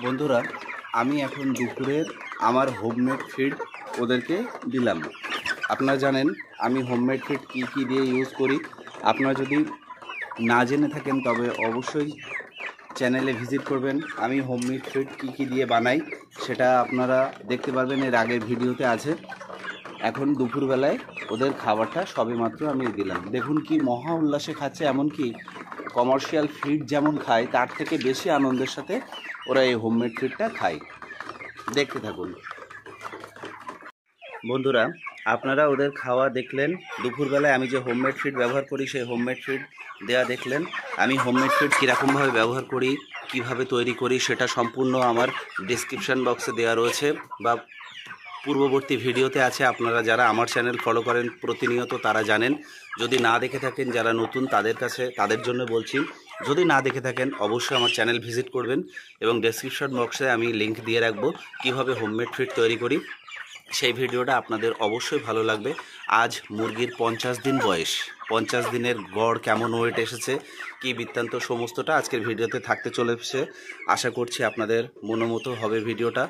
বন্ধুরা, আমি এখন দুপুরের আমার হোমমেড ফিড ওদেরকে দিলাম। আপনারা জানেন আমি হোমমেড ফিড কী কী দিয়ে ইউজ করি। আপনারা যদি না জেনে থাকেন তবে অবশ্যই চ্যানেলে ভিজিট করবেন। আমি হোমমেড ফিড কী কী দিয়ে বানাই সেটা আপনারা দেখতে পারবেন, এর আগের ভিডিওতে আছে। এখন দুপুরবেলায় ওদের খাবারটা সবেমাত্র আমি দিলাম। দেখুন কি মহা উল্লাসে খাচ্ছে, এমনকি কমার্শিয়াল ফিড যেমন খায় তার থেকে বেশি আনন্দের সাথে ওরা এই হোমমেড ফিডটা খায়। দেখতে থাকুন বন্ধুরা। আপনারা ওদের খাওয়া দেখলেন, দুপুরবেলায় আমি যে হোমমেড ফিড ব্যবহার করি সেই হোমমেড ফিড দেওয়া দেখলেন। আমি হোমমেড ফিড কীরকমভাবে ব্যবহার করি, কিভাবে তৈরি করি সেটা সম্পূর্ণ আমার ডেসক্রিপশান বক্সে দেওয়া রয়েছে বা পূর্ববর্তী ভিডিওতে আছে। আপনারা যারা আমার চ্যানেল ফলো করেন প্রতিনিয়ত তারা জানেন। যদি না দেখে থাকেন, যারা নতুন তাদের জন্য বলছি, যদি না দেখে থাকেন অবশ্যই আমার চ্যানেল ভিজিট করবেন এবং ডেসক্রিপশন বক্সে আমি লিংক দিয়ে রাখবো কীভাবে হোমমেড ফিড তৈরি করি। সেই ভিডিওটা আপনাদের অবশ্যই ভালো লাগবে। আজ মুরগির 50 দিন বয়স, 50 দিনের গড় কেমন ওয়েট এসেছে, কি বৃত্তান্ত সমস্তটা আজকের ভিডিওতে থাকতে চলেছে। আশা করছি আপনাদের মনোমতো হবে ভিডিওটা।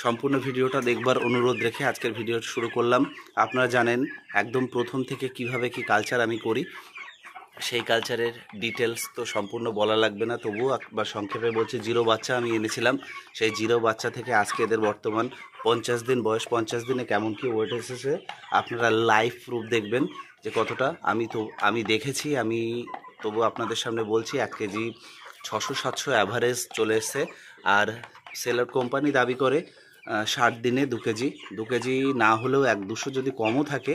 সম্পূর্ণ ভিডিওটা দেখবার অনুরোধ রেখে আজকের ভিডিও শুরু করলাম। আপনারা জানেন একদম প্রথম থেকে কিভাবে কি কালচার আমি করি, সেই কালচারের ডিটেলস তো সম্পূর্ণ বলা লাগবে না, তবুও বা সংক্ষেপে বলছি। জিরো বাচ্চা আমি এনেছিলাম, সেই জিরো বাচ্চা থেকে আজকে এদের বর্তমান 50 দিন বয়স। 50 দিনে কেমন কি ওয়েট এসেছে আপনারা লাইভ প্রুফ দেখবেন যে কতটা আমি দেখেছি। আমি তবু আপনাদের সামনে বলছি 1 কেজি 600-700 অ্যাভারেজ চলে এসছে। আর সেলার কোম্পানি দাবি করে 60 দিনে 2 কেজি। 2 কেজি না হলেও 1-200 যদি কমও থাকে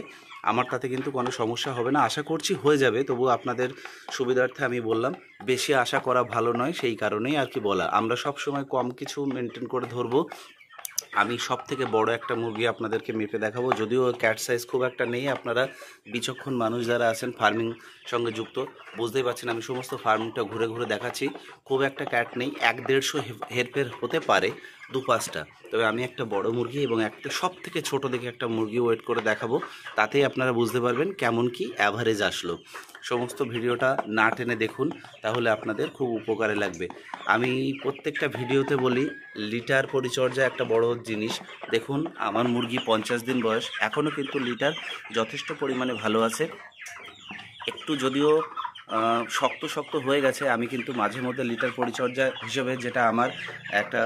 আমার তাতে কিন্তু কোনো সমস্যা হবে না। আশা করছি হয়ে যাবে, তবু আপনাদের সুবিধার্থে আমি বললাম। বেশি আশা করা ভালো নয়, সেই কারণেই আর কি বলা। আমরা সব সময় কম কিছু মেনটেন করে ধরবো। আমি সব থেকে বড় একটা মুরগি আপনাদেরকে মেপে দেখাবো, যদিও ক্যাট সাইজ খুব একটা নেই। আপনারা বিচক্ষণ মানুষ যারা আছেন ফার্মিং সঙ্গে যুক্ত বুঝতেই পারছেন, আমি সমস্ত ফার্মিংটা ঘুরে ঘুরে দেখাচ্ছি। খুব একটা ক্যাট নেই, 1-150 হেরফের হতে পারে 2-5টা। তবে আমি একটা বড় মুরগি এবং একটা সব থেকে ছোটো দেখে একটা মুরগি ওয়েট করে দেখাবো, তাতেই আপনারা বুঝতে পারবেন কেমন কি অ্যাভারেজ আসলো। সমস্ত ভিডিওটা না টেনে দেখুন, তাহলে আপনাদের খুব উপকারে লাগবে। আমি প্রত্যেকটা ভিডিওতে বলি লিটার পরিচর্যা একটা বড় জিনিস। দেখুন আমার মুরগি 50 দিন বয়স, এখনও কিন্তু লিটার যথেষ্ট পরিমাণে ভালো আছে। একটু যদিও শক্ত শক্ত হয়ে গেছে, আমি কিন্তু মাঝে মধ্যে লিটার পরিচর্যা হিসেবে যেটা আমার একটা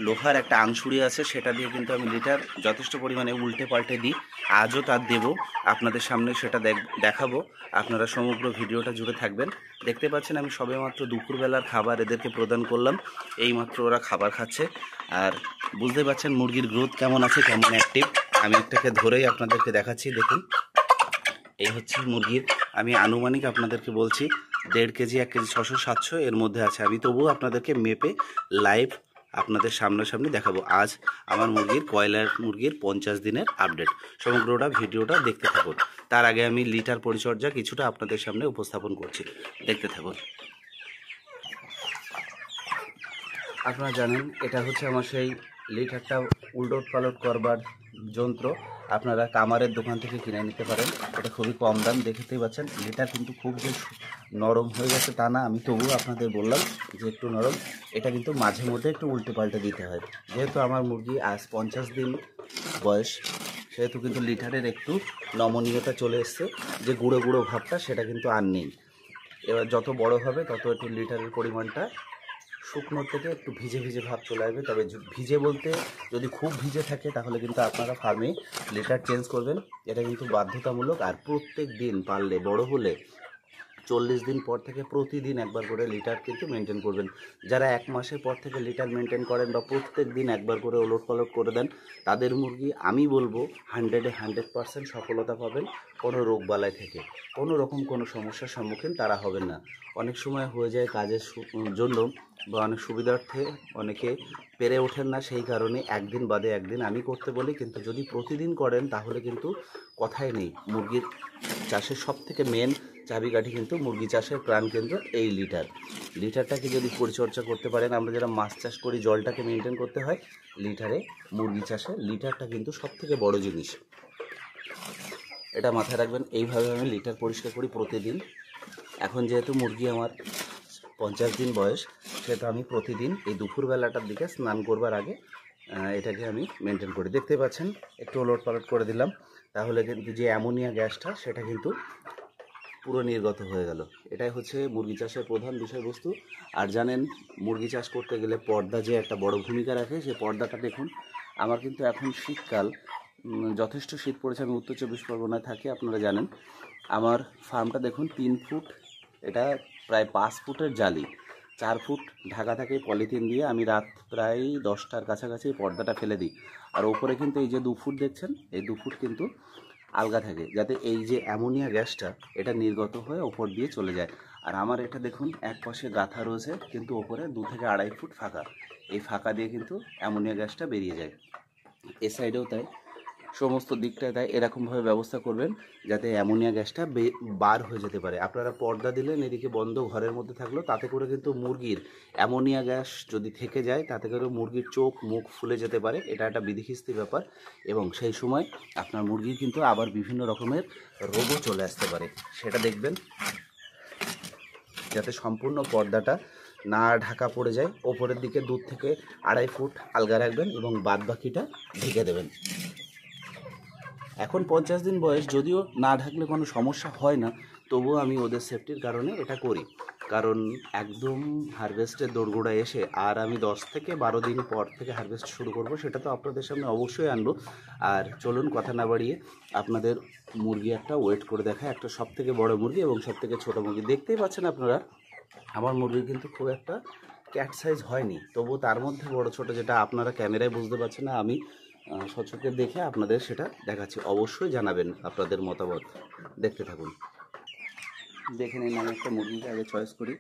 লোহার একটা আংশুড়ি আছে সেটা দিয়ে কিন্তু আমি লিটার যথেষ্ট পরিমাণে উল্টে পাল্টে দিই। আজও তার দেব আপনাদের সামনে, সেটা দেখাবো। আপনারা সমগ্র ভিডিওটা জুড়ে থাকবেন। দেখতে পাচ্ছেন আমি সবেমাত্র দুপুরবেলার খাবার এদেরকে প্রদান করলাম, এইমাত্র ওরা খাবার খাচ্ছে। আর বুঝতে পারছেন মুরগির গ্রোথ কেমন আছে, কেমন অ্যাক্টিভ। আমি একটাকে ধরেই আপনাদেরকে দেখাচ্ছি। দেখুন এই হচ্ছে মুরগির, আমি আনুমানিক আপনাদেরকে বলছি 1.5 কেজি 1 কেজি 600-700 এর মধ্যে আছে। আমি তবুও আপনাদেরকে মেপে লাইভ আপনাদের সামনাসামনি দেখাবো। আজ আমার কয়লার মুরগির 50 দিনের আপডেট। সমগ্রটা ভিডিওটা দেখতে থাকুন। তার আগে আমি লিটার পরিচর্যা কিছুটা আপনাদের সামনে উপস্থাপন করছি, দেখতে থাকুন। আপনারা জানেন এটা হচ্ছে আমার সেই লিটারটা উলট পালট করবার যন্ত্র। আপনারা কামারের দোকান থেকে কিনে নিতে পারেন, এটা খুবই কম দাম। দেখতেই পাচ্ছেন লিটার কিন্তু খুব যে নরম হয়ে গেছে তা না, আমি তবুও আপনাদের বললাম যে একটু নরম। এটা কিন্তু মাঝে মধ্যে একটু উল্টে পাল্টে দিতে হয়। যেহেতু আমার মুরগি আজ 50 দিন বয়স, সেহেতু কিন্তু লিটারের একটু নমনীয়তা চলে এসছে, যে গুঁড়ো গুঁড়ো ভাবটা সেটা কিন্তু আর নেই। এবার যত বড় হবে তত একটু লিটারের পরিমাণটা শুকনো থেকে একটু ভিজে ভিজে ভাব চলে আসবে। তবে ভিজে বলতে যদি খুব ভিজে থাকে তাহলে কিন্তু আপনারা ফার্মে লিটার চেঞ্জ করবেন, এটা কিন্তু বাধ্যতামূলক। আর প্রত্যেক দিন পারলে বড় হলে 40 দিন পর থেকে প্রতিদিন একবার করে লিটার কিন্তু মেনটেন করবেন। যারা 1 মাসের পর থেকে লিটার মেনটেন করেন বা প্রত্যেক দিন একবার করে ওলট পালট করে দেন, তাদের মুরগি আমি বলবো 100% সফলতা পাবেন। কোনো রোগবালাই থেকে কোনো রকম কোনো সমস্যার সম্মুখীন তারা হবেন না। অনেক সময় হয়ে যায় কাজের জন্য বা অনেক সুবিধার্থে অনেকে পেরে ওঠেন না, সেই কারণে একদিন বাদে একদিন আমি করতে বলি। কিন্তু যদি প্রতিদিন করেন তাহলে কিন্তু কথাই নেই। মুরগির চাষের সব থেকে মেন চাবিকাঠি কিন্তু মুরগি চাষের প্রাণকেন্দ্র এই লিটারটাকে যদি পরিচর্যা করতে পারেন। আমরা যারা মাছ চাষ করি জলটাকে মেনটেন করতে হয়, মুরগি চাষে লিটারটা কিন্তু সব থেকে বড় জিনিস, এটা মাথায় রাখবেন। এইভাবে আমি লিটার পরিষ্কার করি প্রতিদিন। এখন যেহেতু মুরগি আমার 50 দিন বয়স, সেটা আমি প্রতিদিন এই দুপুরবেলাটার দিকে স্নান করবার আগে এটাকে আমি মেনটেন করি। দেখতে পাচ্ছেন একটু ওলট পালট করে দিলাম, তাহলে কিন্তু যে অ্যামোনিয়া গ্যাসটা সেটা কিন্তু পুরো নির্গত হয়ে গেল। এটাই হচ্ছে মুরগি চাষের প্রধান বিষয়বস্তু। আর জানেন, মুরগি চাষ করতে গেলে পর্দা যে একটা বড় ভূমিকা রাখে, সেই পর্দাটা দেখুন। আমার কিন্তু এখন শীতকাল, যথেষ্ট শীত পড়েছে। আমি উত্তর 24 পরগনায় থাকি, আপনারা জানেন। আমার ফার্মটা দেখুন 3 ফুট, এটা প্রায় 5 ফুটের জালি, 4 ফুট ঢাকা থাকে পলিথিন দিয়ে। আমি রাত প্রায় 10টার কাছাকাছি পর্দাটা ফেলে দিই। আর ওপরে কিন্তু এই যে 2 ফুট দেখছেন, এই 2 ফুট কিন্তু আলগা থাকে, যাতে এই যে অ্যামোনিয়া গ্যাসটা এটা নির্গত হয়ে ওপর দিয়ে চলে যায়। আর আমার এটা দেখুন এক পাশে গাঁথা রয়েছে, কিন্তু ওপরে 2 থেকে 2.5 ফুট ফাঁকা। এই ফাঁকা দিয়ে কিন্তু অ্যামোনিয়া গ্যাসটা বেরিয়ে যায়। এ সাইডেও তাই, সমস্ত দিকটায় তাই এরকমভাবে ব্যবস্থা করবেন যাতে অ্যামোনিয়া গ্যাসটা বার হয়ে যেতে পারে। আপনারা পর্দা দিলেন, এদিকে বন্ধ ঘরের মধ্যে থাকলো, তাতে করে কিন্তু মুরগির অ্যামোনিয়া গ্যাস যদি থেকে যায়, তাতে করে মুরগির চোখ মুখ ফুলে যেতে পারে। এটা একটা বিধিখিস্তি ব্যাপার, এবং সেই সময় আপনার মুরগির কিন্তু আবার বিভিন্ন রকমের রোগও চলে আসতে পারে। সেটা দেখবেন যাতে সম্পূর্ণ পর্দাটা না ঢাকা পড়ে যায়। ওপরের দিকে 2 থেকে 2.5 ফুট আলগা রাখবেন এবং বাদ বাকিটা ঢেকে দেবেন। এখন 50 দিন বয়স, যদিও না ঢাকলে কোনো সমস্যা হয় না, তবুও আমি ওদের সেফটির কারণে এটা করি। কারণ একদম হারভেস্টের দোরগোড়ায় এসে আর আমি 10 থেকে 12 দিন পর থেকে হারভেস্ট শুরু করব, সেটা তো আপনাদের সামনে অবশ্যই আনবো। আর চলুন কথা না বাড়িয়ে আপনাদের মুরগি একটা ওয়েট করে দেখায়, একটা সব থেকে বড়ো মুরগি এবং সব থেকে ছোটো মুরগি। দেখতেই পাচ্ছেন আপনারা, আমার মুরগি কিন্তু খুব একটা ক্যাট সাইজ হয়নি, তবুও তার মধ্যে বড় ছোটো যেটা আপনারা ক্যামেরায় বুঝতে পারছেন না, আমি সচক্ষে দেখে আপনাদের সেটা দেখাচ্ছি। অবশ্যই জানাবেন আপনাদের মতামত, দেখতে থাকুন। দেখে নিন, আমি একটা মুরগিকে আগে চয়েস করি।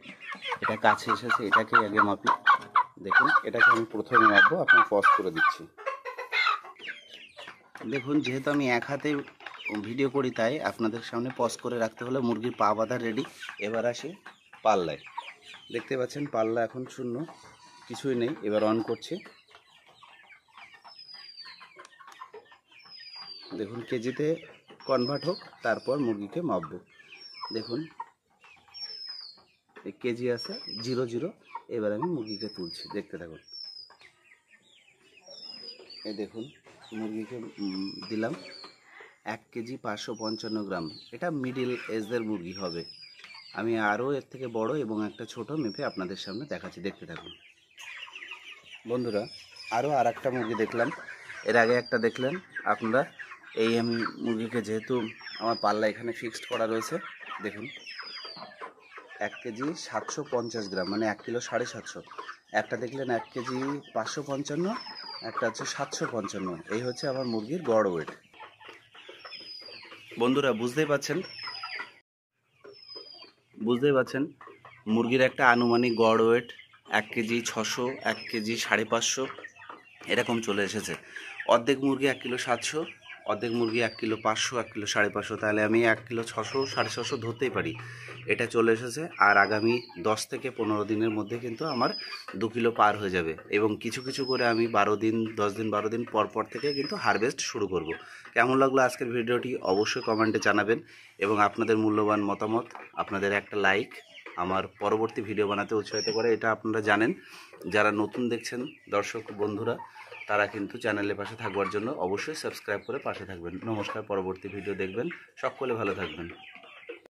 এটা কাছে এসেছে, এটাকে আগে মাপি। দেখুন, এটাকে আমি প্রথমে মাপবো, আপনার পজ করে দিচ্ছি। দেখুন, যেহেতু আমি এক হাতে ভিডিও করি, তাই আপনাদের সামনে পজ করে রাখতে হলে মুরগির পা বাঁধা রেডি। এবার আসি পাল্লায়। দেখতে পাচ্ছেন পাল্লা এখন শূন্য, কিছুই নেই। এবার অন করছি। দেখুন, কেজিতে কনভার্ট হোক, তারপর মুরগিকে মাপবো। দেখুন, এই কেজি আছে 00। এবার আমি মুরগিকে তুলছি, দেখতে থাকুন। এই দেখুন, মুরগিকে দিলাম 1 কেজি 555 গ্রাম। এটা মিডিল এজের মুরগি হবে। আমি আরও এর থেকে বড় এবং একটা ছোট মেপে আপনাদের সামনে দেখাচ্ছি, দেখতে থাকুন। বন্ধুরা, আরও আর একটা মুরগি দেখলাম। এর আগে একটা দেখলেন আপনারা। এই আমি মুরগিকে, যেহেতু আমার পাল্লা এখানে ফিক্সড করা রয়েছে, দেখুন 1 কেজি 750 গ্রাম, মানে 1 কিলো 750। একটা দেখলেন 1 কেজি 555, একটা হচ্ছে 755। এই হচ্ছে আমার মুরগির গড় ওয়েট। বন্ধুরা, বুঝতেই পাচ্ছেন মুরগির একটা আনুমানিক গড় ওয়েট 1 কেজি 600, 1 কেজি 550 এরকম চলে এসেছে। অর্ধেক মুরগি 1 কিলো 700, অর্ধেক মুরগি 1 কিলো 500, 1 কিলো 550, তাহলে আমি 1 কিলো 600, 650 ধরতেই পারি। এটা চলে এসেছে। আর আগামী 10 থেকে 15 দিনের মধ্যে কিন্তু আমার 2 কিলো পার হয়ে যাবে, এবং কিছু কিছু করে আমি 12 দিন 10 দিন 12 দিন পর থেকে কিন্তু হারভেস্ট শুরু করব। কেমন লাগলো আজকের ভিডিওটি অবশ্যই কমেন্টে জানাবেন, এবং আপনাদের মূল্যবান মতামত, আপনাদের একটা লাইক আমার পরবর্তী ভিডিও বানাতে উৎসাহিত করে। এটা আপনারা জানেন। যারা নতুন দেখছেন দর্শক বন্ধুরা, তারা কিন্তু চ্যানেলের পাশে থাকবার জন্য অবশ্যই সাবস্ক্রাইব করে পাশে থাকবেন। নমস্কার, পরবর্তী ভিডিও দেখবেন। সকলে ভালো থাকবেন।